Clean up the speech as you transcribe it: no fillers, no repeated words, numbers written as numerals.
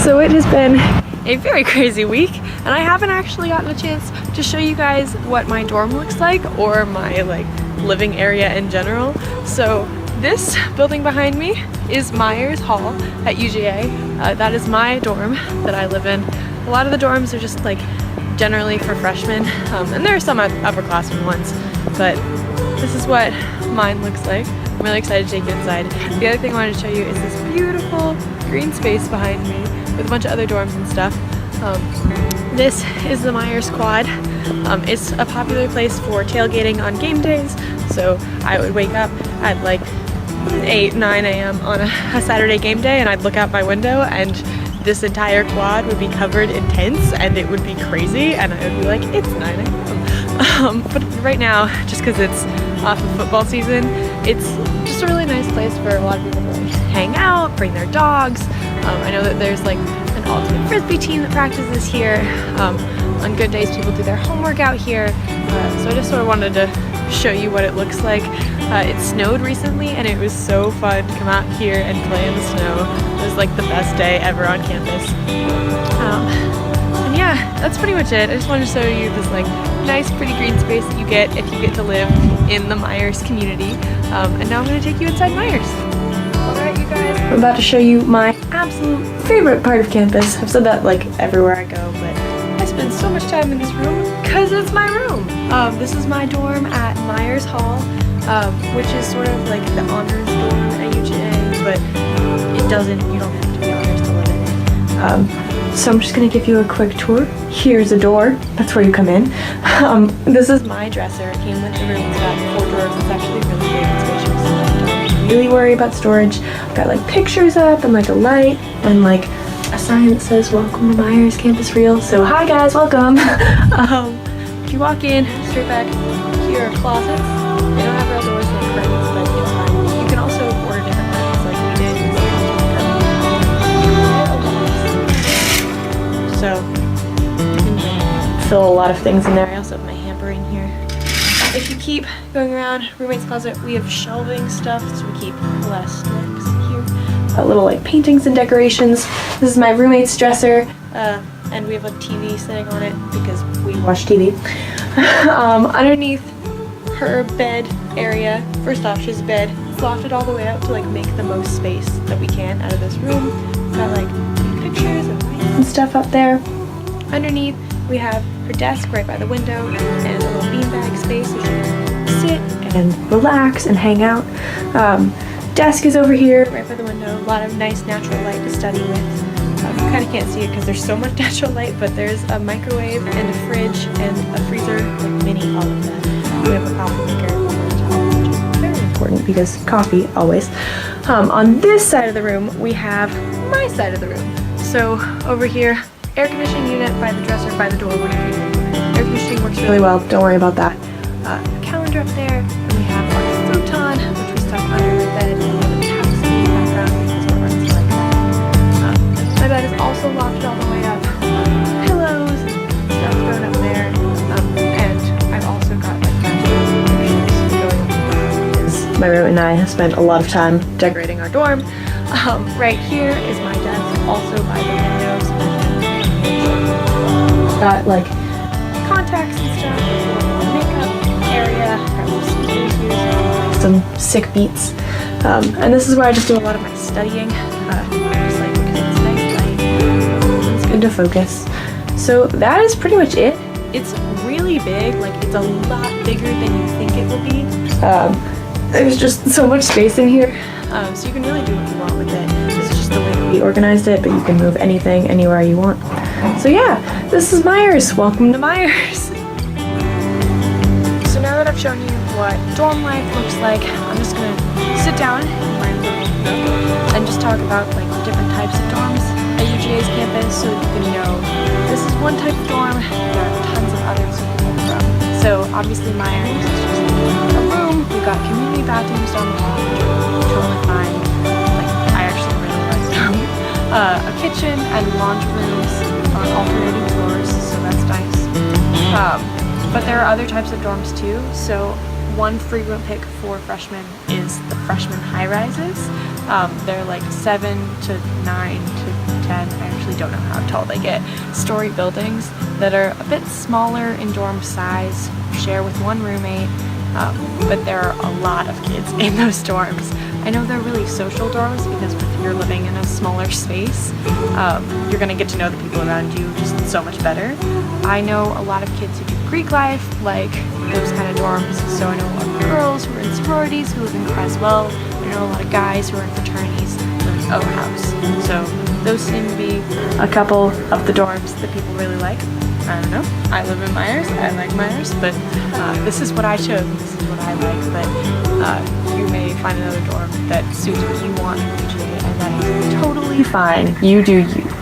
So it has been a very crazy week, and I haven't actually gotten a chance to show you guys what my dorm looks like or my living area in general. So this building behind me is Myers Hall at UGA. That is my dorm that I live in. A lot of the dorms are just generally for freshmen, and there are some upperclassmen ones, but this is what mine looks like. I'm really excited to take you inside. The other thing I wanted to show you is this beautiful green space behind me with a bunch of other dorms and stuff. This is the Myers Quad. It's a popular place for tailgating on game days, so I would wake up at 8, 9 a.m. on a Saturday game day, and I'd look out my window and this entire quad would be covered in tents and it would be crazy, and I would be like, it's 9 a.m. But right now, just because it's off of football season, it's just a really nice place for a lot of people to hang out, bring their dogs. I know that there's an ultimate frisbee team that practices here. On good days, people do their homework out here. So I just sort of wanted to show you what it looks like. It snowed recently, and it was so fun to come out here and play in the snow. It was the best day ever on campus. And yeah, that's pretty much it. I just wanted to show you this nice pretty green space that you get if you get to live in the Myers community. And now I'm going to take you inside Myers. Alright you guys, I'm about to show you my absolute favorite part of campus. I've said that everywhere I go, but I spend so much time in this room because it's my room. This is my dorm at Myers Hall, which is sort of the honors dorm at UGA, but you don't have to be honors to live in it. So I'm just going to give you a quick tour. Here's a door. That's where you come in. This is my dresser. It came with the room. It's got 4 drawers. It's actually really big and spacious. Don't really worry about storage. I've got pictures up and a light and a sign that says welcome to Myers Campus Real. So hi guys, welcome. If you walk in, straight back, here are closets. They don't have real doors, they have curtains, but it's fine. You can also order different curtains like we did. So you can fill a lot of things in there. I also have my hamper in here. If you keep going around roommate's closet, we have shelving stuff, so we keep less snacks here. Little paintings and decorations. This is my roommate's dresser, and we have a TV sitting on it because we watch TV. Underneath her bed area, first off, she's a bed. It's lofted all the way up to make the most space that we can out of this room. Got pictures and lights and stuff up there. Underneath, we have her desk right by the window and a little beanbag space so she can sit and relax and hang out. Desk is over here right by the window. A lot of nice natural light to study with. You kind of can't see it because there's so much natural light, but there's a microwave and a fridge and a freezer, mini all of that. We have a coffee maker on top, which is very important because coffee always. On this side of the room, we have my side of the room. So over here, air conditioning unit by the dresser, by the door. Air conditioning works really well. Don't worry about that. A calendar up there, and we have our futon, which we stuck under the bed. And we have a tax in the background because we're runs like that. My bed is also lofted all the way up. Pillows and stuff thrown up there. And I've also got pictures going on because my roommate and I have spent a lot of time decorating our dorm. Right here is my desk, also by the windows. Got contacts and stuff, makeup area, got little speakers here, some sick beats. And this is where I just do a lot of my studying, just because it's nice light, it's good to focus. So that is pretty much it. It's really big, it's a lot bigger than you think it will be. There's just so much space in here, so you can really do what you want with it. This is just the way that we organized it, but you can move anything, anywhere you want. So yeah, this is Myers. Welcome to Myers. So now that I've shown you what dorm life looks like, I'm just gonna sit down in my little nook and just talk about the different types of dorms at UGA's campus, so you can know this is one type of dorm. There are tons of others you can pick from. So obviously Myers is just a room. We've got community bathrooms down the hall, which are totally fine. I actually really like them. A kitchen and laundry rooms on alternating floors, so that's nice. But there are other types of dorms too. So one frequent pick for freshmen is the freshman high rises. They're 7 to 9 to 10. I actually don't know how tall they get. Story buildings that are a bit smaller in dorm size, share with one roommate, but there are a lot of kids in those dorms. I know they're really social dorms because if you're living in a smaller space, you're gonna get to know the people around you just so much better. I know a lot of kids who do Greek life, like those kind of dorms, so I know a lot of girls who are in sororities who live in Creswell. I know a lot of guys who are in fraternities who live in O House. So those seem to be a couple of the dorms that people really like. I don't know. I live in Myers. I like Myers, but this is what I chose. This is what I like. But you may find another dorm that suits what you want, and that is totally fine. You do you.